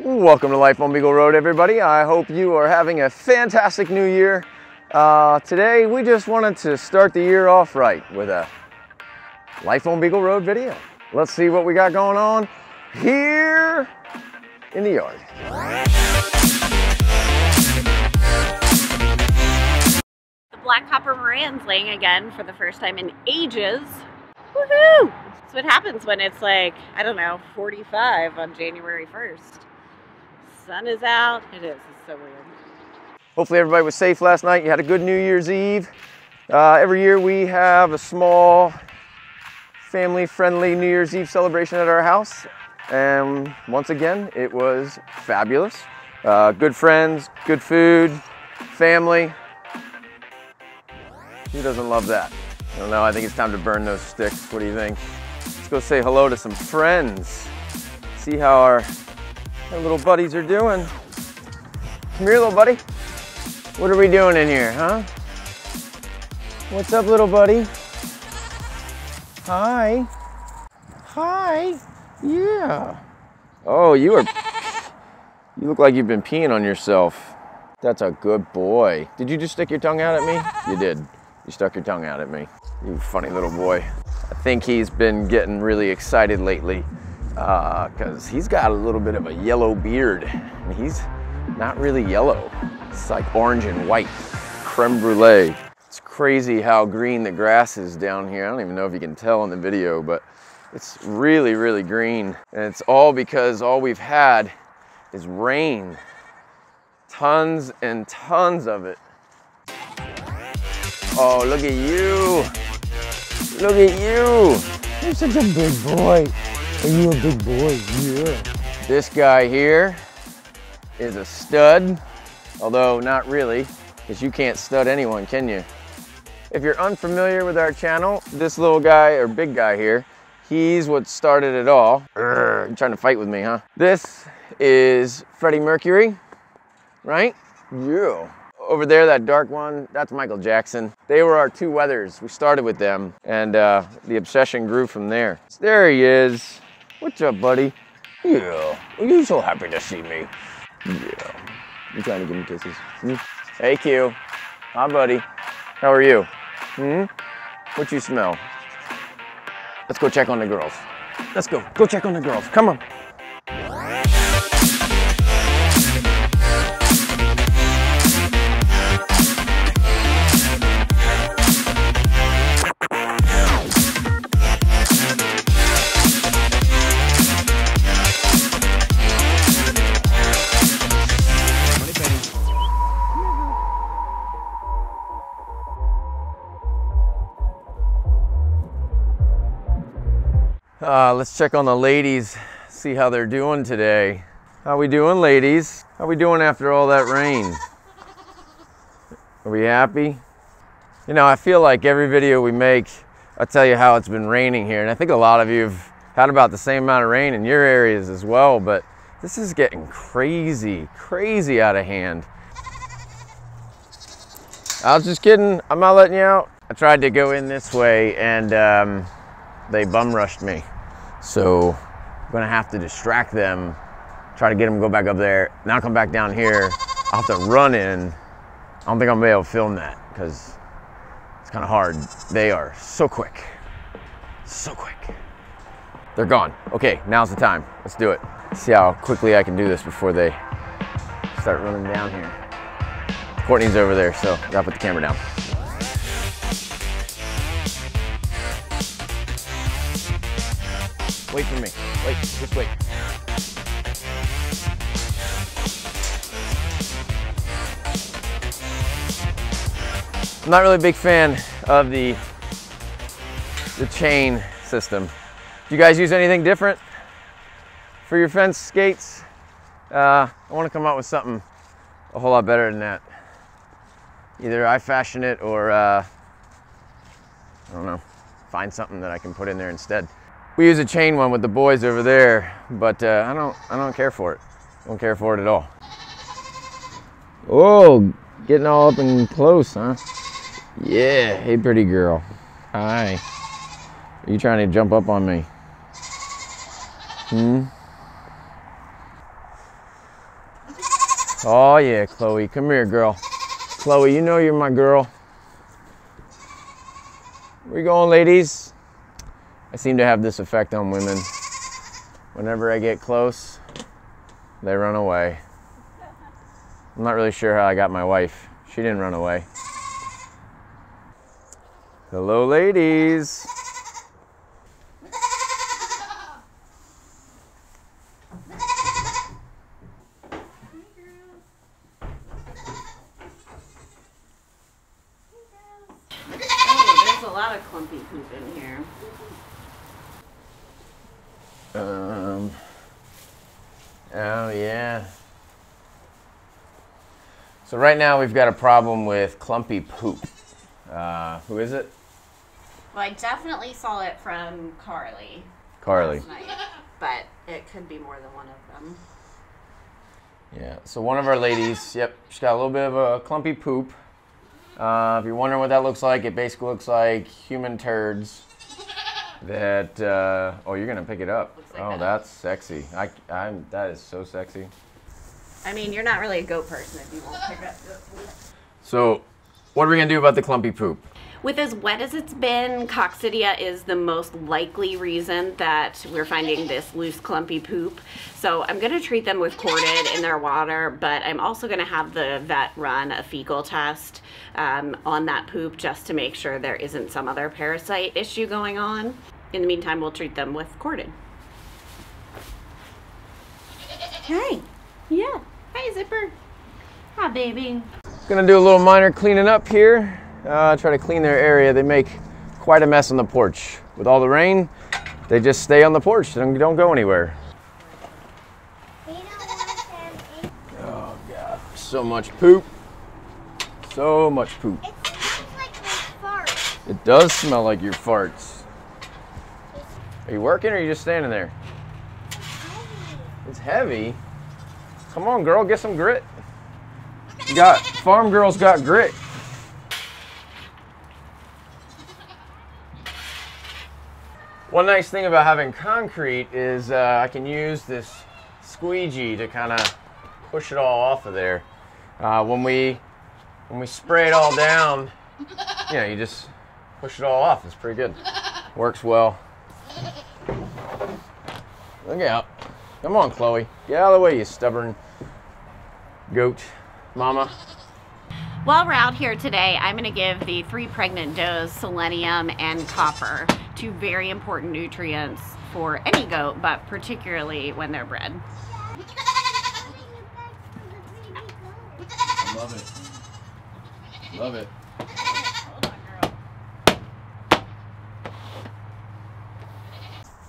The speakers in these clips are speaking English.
Welcome to Life on Beagle Road, everybody. I hope you are having a fantastic new year. Today, we just wanted to start the year off right with a Life on Beagle Road video. Let's see what we got going on here in the yard. The black copper moran's laying again for the first time in ages. Woohoo! That's what happens when it's like, I don't know, 45 on January 1st. Sun is out. It is. It's so weird. Hopefully everybody was safe last night. You had a good New Year's Eve. Every year we have a small family-friendly New Year's Eve celebration at our house. And once again, it was fabulous. Good friends, good food, family. Who doesn't love that? I don't know. I think it's time to burn those sticks. What do you think? Let's go say hello to some friends. See how our little buddies are doing. Come here, little buddy. What are we doing in here, huh? What's up, little buddy? Hi. Hi. Yeah. Oh, you look like you've been peeing on yourself. That's a good boy. Did you just stick your tongue out at me? You did. You stuck your tongue out at me. You funny little boy. I think he's been getting really excited lately. Because he's got a little bit of a yellow beard, and he's not really yellow. It's like orange and white, creme brulee. It's crazy how green the grass is down here. I don't even know if you can tell in the video, but it's really, really green. And it's all because all we've had is rain. Tons and tons of it. Oh, look at you. Look at you. You're such a big boy. Are you a big boy? Yeah. This guy here is a stud, although not really, because you can't stud anyone, can you? If you're unfamiliar with our channel, this little guy, or big guy here, he's what started it all. You're trying to fight with me, huh? This is Freddie Mercury, right? Yeah. Over there, that dark one, that's Michael Jackson. They were our two weathers. We started with them, and the obsession grew from there. So there he is. What's up, buddy? Yeah. Are you so happy to see me? Yeah. You trying to give me kisses? Hmm? Hey, Q. Hi, buddy. How are you? Hmm? What you smell? Let's go check on the girls. Let's go. Go check on the girls. Come on. Let's check on the ladies, see how they're doing today. How we doing, ladies? How we doing after all that rain? Are we happy? You know, I feel like every video we make, I tell you how it's been raining here, and I think a lot of you have had about the same amount of rain in your areas as well, but this is getting crazy, crazy out of hand. I was just kidding, I'm not letting you out. I tried to go in this way and they bum rushed me. So I'm gonna have to distract them, try to get them to go back up there, now come back down here. I'll have to run in. I don't think I'm gonna be able to film that because it's kind of hard. They are so quick, so quick. They're gone. Okay, now's the time. Let's do it. See how quickly I can do this before they start running down here. Courtney's over there, so I gotta put the camera down. Wait for me. Wait, just wait. I'm not really a big fan of the chain system. Do you guys use anything different for your fence skates? I want to come up with something a whole lot better than that. Either I fashion it or I don't know, find something that I can put in there instead. We use a chain one with the boys over there, but I don't care for it. I don't care for it at all. Oh, getting all up and close, huh? Yeah, hey pretty girl. Hi. Are you trying to jump up on me? Oh yeah, Chloe, come here, girl. Chloe, you know you're my girl. Where you going, ladies? I seem to have this effect on women. Whenever I get close, they run away. I'm not really sure how I got my wife. She didn't run away. Hello, ladies. There's a lot of clumpy poop in here. Oh yeah. So right now we've got a problem with clumpy poop. Who is it? Well, I definitely saw it from Carly. Carly. Last night, but it could be more than one of them. Yeah, so one of our ladies, yep, she's got a little bit of a clumpy poop. If you're wondering what that looks like, it basically looks like human turds that, oh, you're gonna pick it up. Like oh, that's sexy. That is so sexy. I mean, you're not really a goat person if you won't pick up this. So, what are we gonna do about the clumpy poop? With as wet as it's been, coccidia is the most likely reason that we're finding this loose clumpy poop. So I'm gonna treat them with Corded in their water, but I'm also gonna have the vet run a fecal test on that poop just to make sure there isn't some other parasite issue going on. In the meantime, we'll treat them with Corded. Hi. Yeah. Hi, Zipper. Hi, baby. Gonna do a little minor cleaning up here. Try to clean their area. They make quite a mess on the porch. With all the rain, they just stay on the porch and don't go anywhere. Oh God, so much poop. So much poop. It smells like my farts. It does smell like your farts. Are you working or are you just standing there? It's heavy. Come on, girl, get some grit. Farm girls got grit. One nice thing about having concrete is I can use this squeegee to kind of push it all off of there. When we spray it all down, you know, you just push it all off. It's pretty good. Works well. Look out. Come on, Chloe. Get out of the way, you stubborn goat mama. While we're out here today, I'm going to give the 3 pregnant does selenium and copper, 2 very important nutrients for any goat, but particularly when they're bred. I love it. Love it.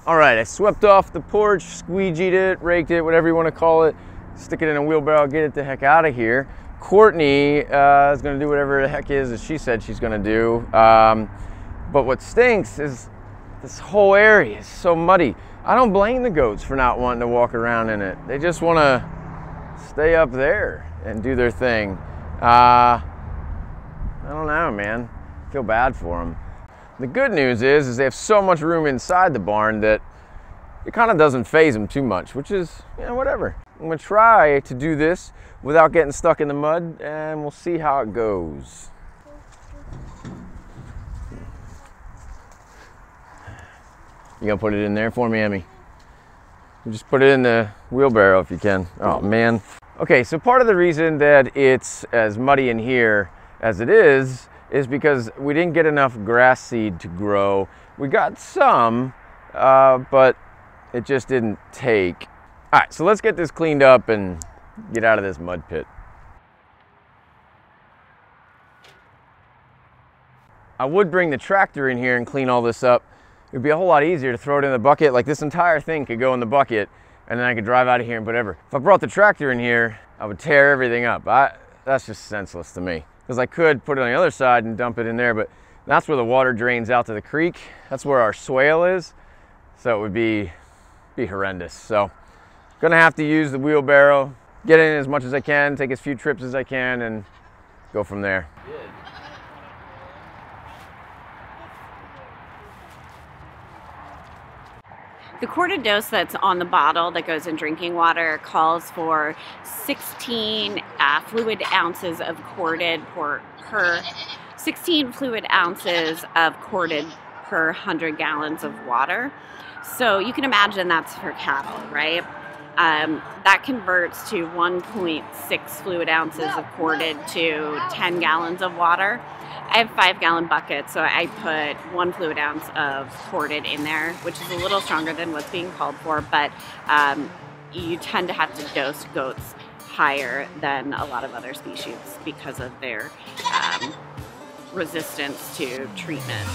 All right, I swept off the porch, squeegeed it, raked it, whatever you want to call it, stick it in a wheelbarrow, get it the heck out of here. Courtney is going to do whatever the heck is that she said she's going to do. But what stinks is this whole area is so muddy. I don't blame the goats for not wanting to walk around in it. They just want to stay up there and do their thing. I don't know, man. I feel bad for them. The good news is they have so much room inside the barn that it kind of doesn't faze them too much, which is, you know, whatever. I'm gonna try to do this without getting stuck in the mud, and we'll see how it goes. You gonna put it in there for me, Emmy? You just put it in the wheelbarrow if you can. Oh man. Okay, so part of the reason that it's as muddy in here as it is because we didn't get enough grass seed to grow. We got some, but it just didn't take. All right, so let's get this cleaned up and get out of this mud pit. I would bring the tractor in here and clean all this up. It would be a whole lot easier to throw it in the bucket. Like this entire thing could go in the bucket and then I could drive out of here and whatever. If I brought the tractor in here, I would tear everything up. That's just senseless to me. Because I could put it on the other side and dump it in there, but that's where the water drains out to the creek. That's where our swale is. So it would be horrendous. So gonna have to use the wheelbarrow, get in as much as I can, take as few trips as I can, and go from there. The quarted dose that's on the bottle that goes in drinking water calls for 16 fluid ounces of corded per 16 fluid ounces of corded per 100 gallons of water. So you can imagine that's for cattle, right? That converts to 1.6 fluid ounces of corded to 10 gallons of water. I have 5-gallon buckets, so I put 1 fluid ounce of corded in there, which is a little stronger than what's being called for, but you tend to have to dose goats higher than a lot of other species because of their resistance to treatment.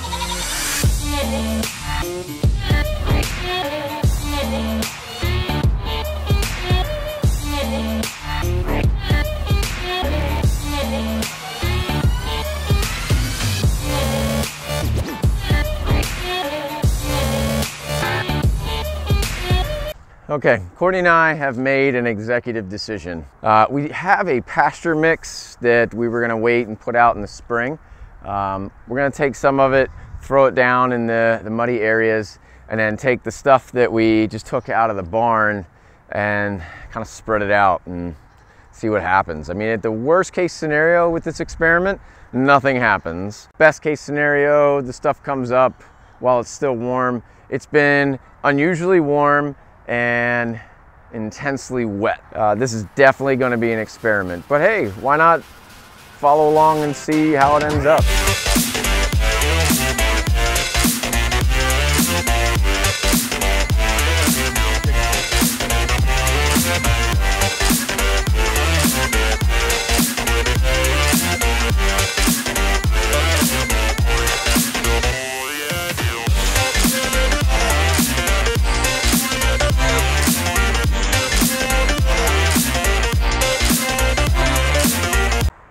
Okay, Courtney and I have made an executive decision. We have a pasture mix that we were gonna wait and put out in the spring. We're gonna take some of it, throw it down in the muddy areas, and then take the stuff that we just took out of the barn and kind of spread it out and see what happens. I mean, at the worst case scenario with this experiment, nothing happens. Best case scenario, the stuff comes up while it's still warm. It's been unusually warm and intensely wet. This is definitely going to be an experiment, but hey, why not follow along and see how it ends up?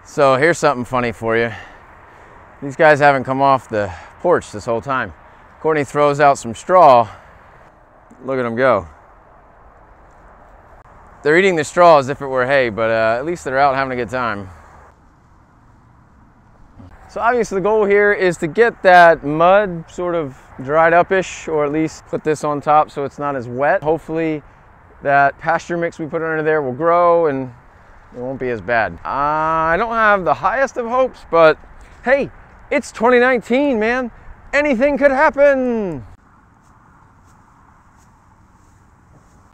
So here's something funny for you. These guys haven't come off the porch this whole time. Courtney throws out some straw. Look at them go. They're eating the straw as if it were hay, but at least they're out having a good time. So obviously the goal here is to get that mud sort of dried up-ish, or at least put this on top so it's not as wet. Hopefully that pasture mix we put under there will grow and it won't be as bad. I don't have the highest of hopes, but hey, it's 2019, man. Anything could happen.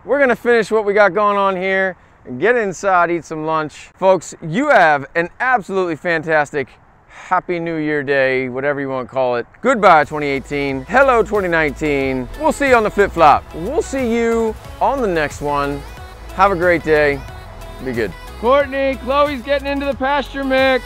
We're gonna finish what we got going on here and get inside, eat some lunch. Folks, you have an absolutely fantastic Happy New Year day, whatever you want to call it. Goodbye 2018, hello 2019. We'll see you on the flip-flop. We'll see you on the next one. Have a great day, be good. Courtney, Chloe's getting into the pasture mix.